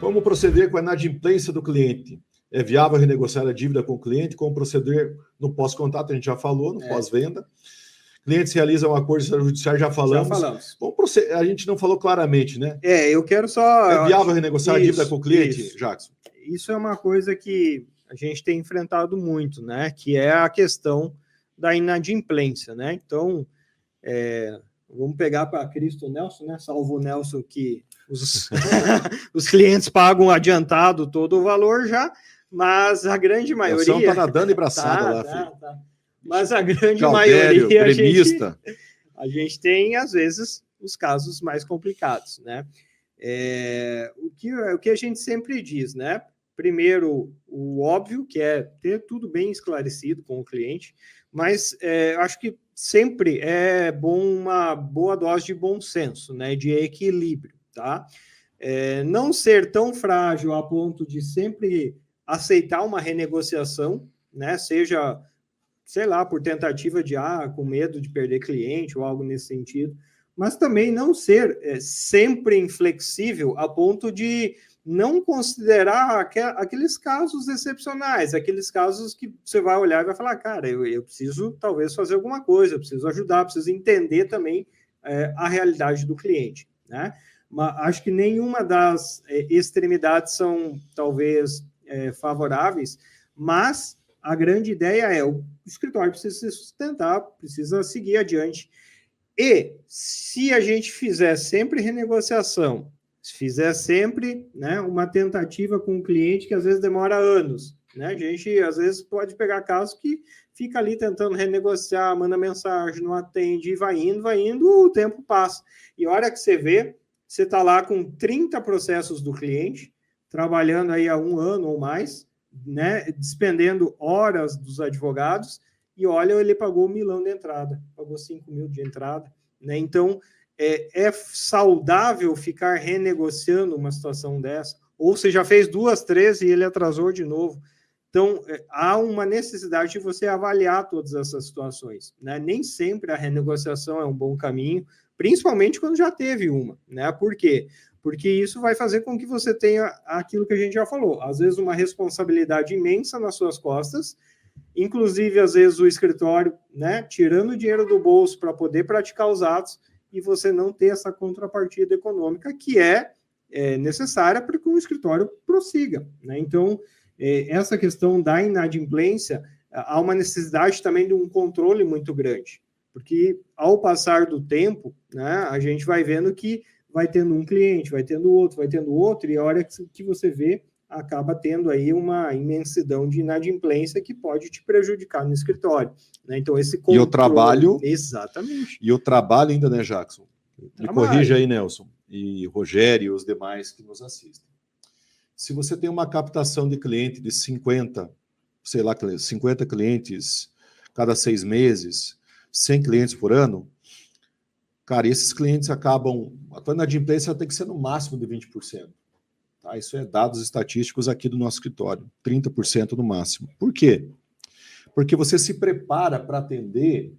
Como proceder com a inadimplência do cliente? É viável renegociar a dívida com o cliente? Como proceder no pós-contato? A gente já falou, no pós-venda. Clientes realizam um acordo judicial, já falamos. A gente não falou claramente, né? Eu quero só... É viável renegociar a dívida com o cliente, Jackson? Isso é uma coisa que a gente tem enfrentado muito, né? Que é a questão da inadimplência, né? Então, vamos pegar para Cristo Nelson, né? Salvo o Nelson que os clientes pagam adiantado todo o valor já, mas a grande maioria... Nelson tá nadando e braçada lá, filho. Tá. Mas a grande Caldério, maioria gremista. A gente tem, às vezes, os casos mais complicados, né? O que a gente sempre diz, né? Primeiro, o óbvio, que é ter tudo bem esclarecido com o cliente, mas acho que sempre é bom uma boa dose de bom senso, né? De equilíbrio, tá? Não ser tão frágil a ponto de sempre aceitar uma renegociação, né? Seja, sei lá, por tentativa de, com medo de perder cliente ou algo nesse sentido, mas também não ser sempre inflexível a ponto de não considerar aqueles casos excepcionais, aqueles casos que você vai olhar e vai falar, cara, eu preciso talvez fazer alguma coisa, eu preciso ajudar, preciso entender também a realidade do cliente, né? Mas acho que nenhuma das extremidades são talvez favoráveis, mas a grande ideia é o escritório precisa se sustentar, precisa seguir adiante. E se a gente fizer sempre renegociação, se fizer sempre, né, uma tentativa com o cliente que às vezes demora anos, né? A gente às vezes pode pegar casos que fica ali tentando renegociar, manda mensagem, não atende, vai indo, o tempo passa. E a hora que você vê, você está lá com 30 processos do cliente, trabalhando aí há 1 ano ou mais, né, despendendo horas dos advogados, e olha, ele pagou 1 milhão de entrada, pagou 5 mil de entrada, né? Então, é saudável ficar renegociando uma situação dessa, ou você já fez 2, 3 e ele atrasou de novo. Então, há uma necessidade de você avaliar todas essas situações, né? Nem sempre a renegociação é um bom caminho, principalmente quando já teve uma, né? Por quê? Porque isso vai fazer com que você tenha aquilo que a gente já falou, às vezes uma responsabilidade imensa nas suas costas, inclusive, às vezes, o escritório, né, tirando o dinheiro do bolso para poder praticar os atos, e você não ter essa contrapartida econômica que é necessária para que o escritório prossiga, né? Então, essa questão da inadimplência, há uma necessidade também de um controle muito grande, porque ao passar do tempo, né, a gente vai vendo que vai tendo um cliente, vai tendo outro, e a hora que você vê, acaba tendo aí uma imensidão de inadimplência que pode te prejudicar no escritório, né? Então, esse controle... E o trabalho... Exatamente. E o trabalho ainda, né, Jackson? Me corrija aí, Nelson, e Rogério e os demais que nos assistem. Se você tem uma captação de cliente de 50 clientes cada 6 meses, 100 clientes por ano, cara, esses clientes acabam... A tua inadimplência tem que ser no máximo de 20%. Tá? Isso é dados estatísticos aqui do nosso escritório. 30% no máximo. Por quê? Porque você se prepara para atender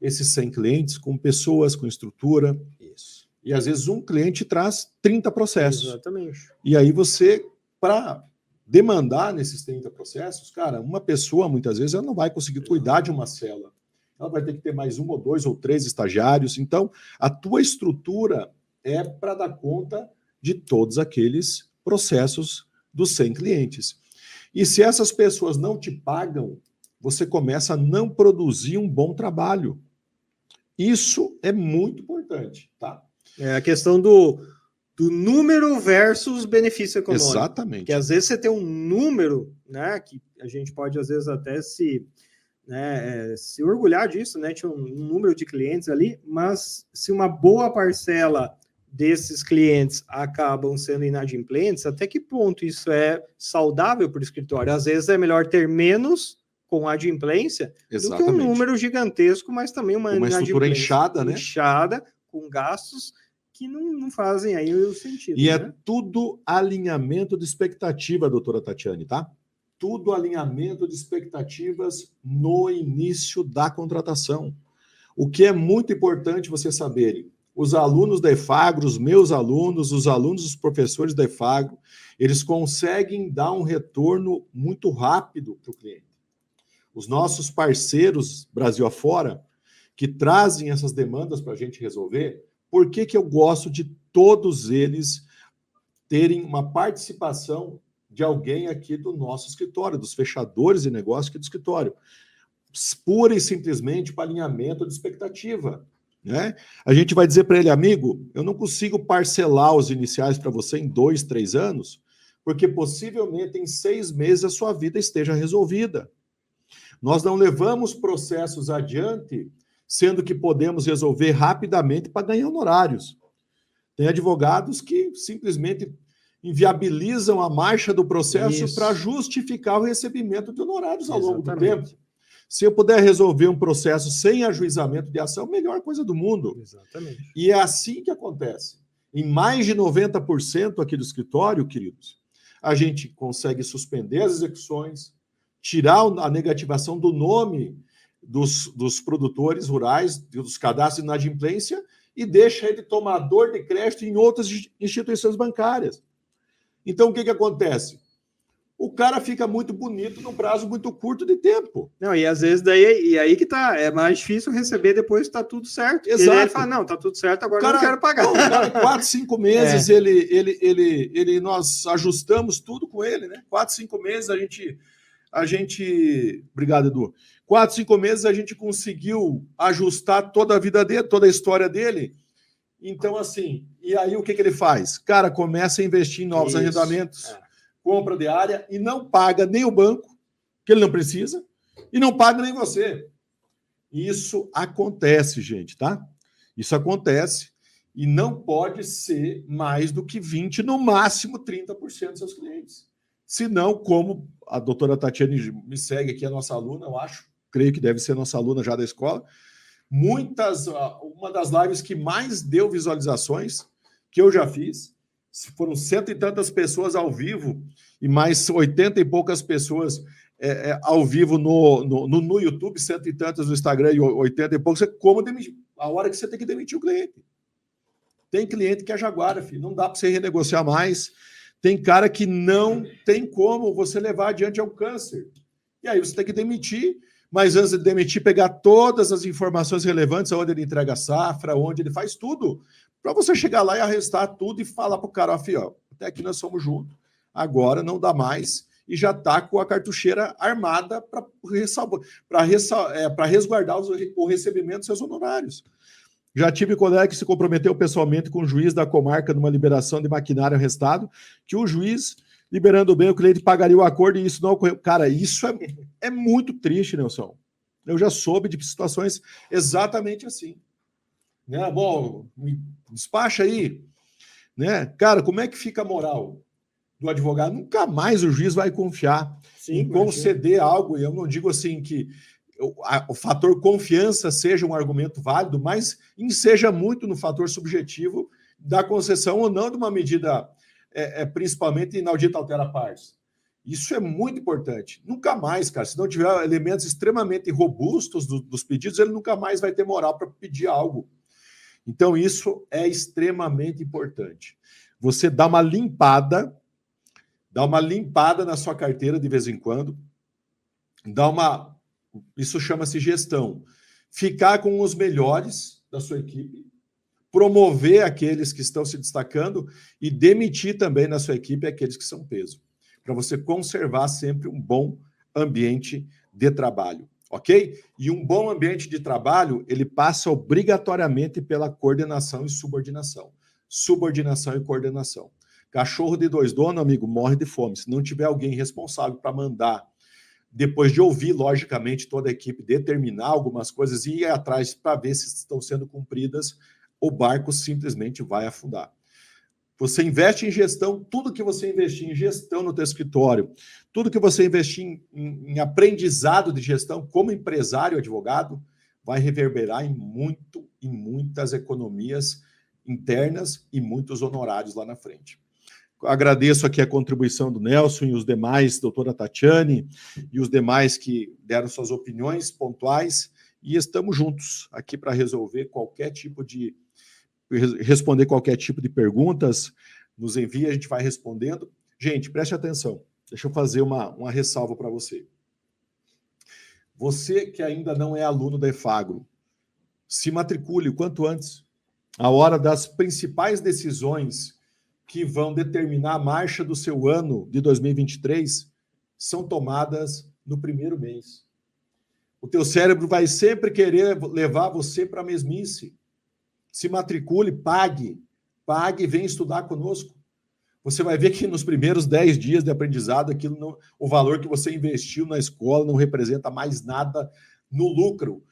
esses 100 clientes com pessoas, com estrutura. Isso. E às vezes um cliente traz 30 processos. Exatamente. E aí você, para demandar nesses 30 processos, cara, uma pessoa, muitas vezes, ela não vai conseguir cuidar de uma célula. Ela vai ter que ter mais 1 ou 2 ou 3 estagiários. Então, a tua estrutura é para dar conta de todos aqueles processos dos 100 clientes. E se essas pessoas não te pagam, você começa a não produzir um bom trabalho. Isso é muito importante, tá? É a questão do número versus benefício econômico. Exatamente. Porque às vezes você tem um número, né, que a gente pode às vezes até se orgulhar disso, né, tinha um número de clientes ali, mas se uma boa parcela desses clientes acabam sendo inadimplentes, até que ponto isso é saudável para o escritório? Às vezes é melhor ter menos com adimplência do que um número gigantesco, mas também uma estrutura inchada, né? Inchada, com gastos que não fazem aí o sentido. E né? é tudo alinhamento de expectativa, doutora Tatiane, tá? Tudo alinhamento de expectativas no início da contratação. O que é muito importante você saber, os alunos da Efagro, os meus alunos, os alunos dos professores da Efagro, eles conseguem dar um retorno muito rápido para o cliente. Os nossos parceiros, Brasil afora, que trazem essas demandas para a gente resolver, por que eu gosto de todos eles terem uma participação de alguém aqui do nosso escritório, dos fechadores de negócio aqui do escritório? Pura e simplesmente para alinhamento de expectativa. Né? A gente vai dizer para ele, amigo, eu não consigo parcelar os iniciais para você em 2, 3 anos, porque possivelmente em 6 meses a sua vida esteja resolvida. Nós não levamos processos adiante, sendo que podemos resolver rapidamente para ganhar honorários. Tem advogados que simplesmente inviabilizam a marcha do processo para justificar o recebimento de honorários ao longo do tempo. Se eu puder resolver um processo sem ajuizamento de ação, melhor coisa do mundo. Exatamente. E é assim que acontece. Em mais de 90% aqui do escritório, queridos, a gente consegue suspender as execuções, tirar a negativação do nome dos produtores rurais, dos cadastros de inadimplência, e deixa ele tomador de crédito em outras instituições bancárias. Então, o que acontece? O cara fica muito bonito num prazo muito curto de tempo. Não, e às vezes aí que tá, é mais difícil receber depois que tá tudo certo. Exato. E ele fala, não, tá tudo certo, agora eu não quero pagar. Não, cara, 4, 5 meses, nós ajustamos tudo com ele, né? 4, 5 meses a gente... Obrigado, Edu. 4, 5 meses a gente conseguiu ajustar toda a vida dele, toda a história dele. Então, assim, e aí o que ele faz? Cara, começa a investir em novos arrendamentos, compra de área e não paga nem o banco, que ele não precisa, e não paga nem você. Isso acontece, gente, tá? Isso acontece e não pode ser mais do que 20%, no máximo 30% dos seus clientes. Senão, como a doutora Tatiane me segue aqui, a nossa aluna, eu acho, creio que deve ser nossa aluna já da escola, uma das lives que mais deu visualizações, que eu já fiz, foram 100 e tantas pessoas ao vivo e mais 80 e poucas pessoas ao vivo no YouTube, 100 e tantas no Instagram e 80 e poucos. Como demitir? A hora que você tem que demitir o cliente. Tem cliente que é jaguara, filho. Não dá para você renegociar mais. Tem cara que não tem como você levar adiante ao câncer. E aí você tem que demitir, mas antes de demitir, pegar todas as informações relevantes, onde ele entrega a safra, onde ele faz tudo, para você chegar lá e arrestar tudo e falar para o cara, ó, filho, até aqui nós somos juntos, agora não dá mais, e já está com a cartucheira armada para resguardar o recebimento dos seus honorários. Já tive colega que se comprometeu pessoalmente com o juiz da comarca numa liberação de maquinário arrestado, que o juiz, liberando bem, o cliente pagaria o acordo e isso não ocorreu. Cara, isso é muito triste, Nelson. Eu já soube de situações exatamente assim. Né? Bom, me despacha aí. Né? Cara, como é que fica a moral do advogado? Nunca mais o juiz vai confiar em conceder algo. E eu não digo assim que o fator confiança seja um argumento válido, mas seja muito no fator subjetivo da concessão ou não de uma medida, principalmente inaudita altera pars. Isso é muito importante. Nunca mais, cara, se não tiver elementos extremamente robustos dos pedidos, ele nunca mais vai ter moral para pedir algo. Então, isso é extremamente importante. Você dá uma limpada na sua carteira de vez em quando, isso chama-se gestão. Ficar com os melhores da sua equipe, promover aqueles que estão se destacando e demitir também na sua equipe aqueles que são peso, para você conservar sempre um bom ambiente de trabalho. Ok? E um bom ambiente de trabalho, ele passa obrigatoriamente pela coordenação e subordinação. Subordinação e coordenação. Cachorro de 2 donos, amigo, morre de fome. Se não tiver alguém responsável para mandar, depois de ouvir, logicamente, toda a equipe determinar algumas coisas e ir atrás para ver se estão sendo cumpridas, o barco simplesmente vai afundar. Você investe em gestão, tudo que você investir em gestão no teu escritório, tudo que você investir em aprendizado de gestão como empresário, advogado, vai reverberar em muitas economias internas e muitos honorários lá na frente. Agradeço aqui a contribuição do Nelson e os demais, doutora Tatiane, e os demais que deram suas opiniões pontuais, e estamos juntos aqui para resolver qualquer tipo de responder qualquer tipo de perguntas, nos envia, a gente vai respondendo. Gente, preste atenção. Deixa eu fazer uma ressalva para você. Você que ainda não é aluno da EFAGRO, se matricule o quanto antes. A hora das principais decisões que vão determinar a marcha do seu ano de 2023 são tomadas no primeiro mês. O teu cérebro vai sempre querer levar você para a mesmice. Se matricule, pague e venha estudar conosco. Você vai ver que nos primeiros 10 dias de aprendizado, aquilo não, o valor que você investiu na escola não representa mais nada no lucro.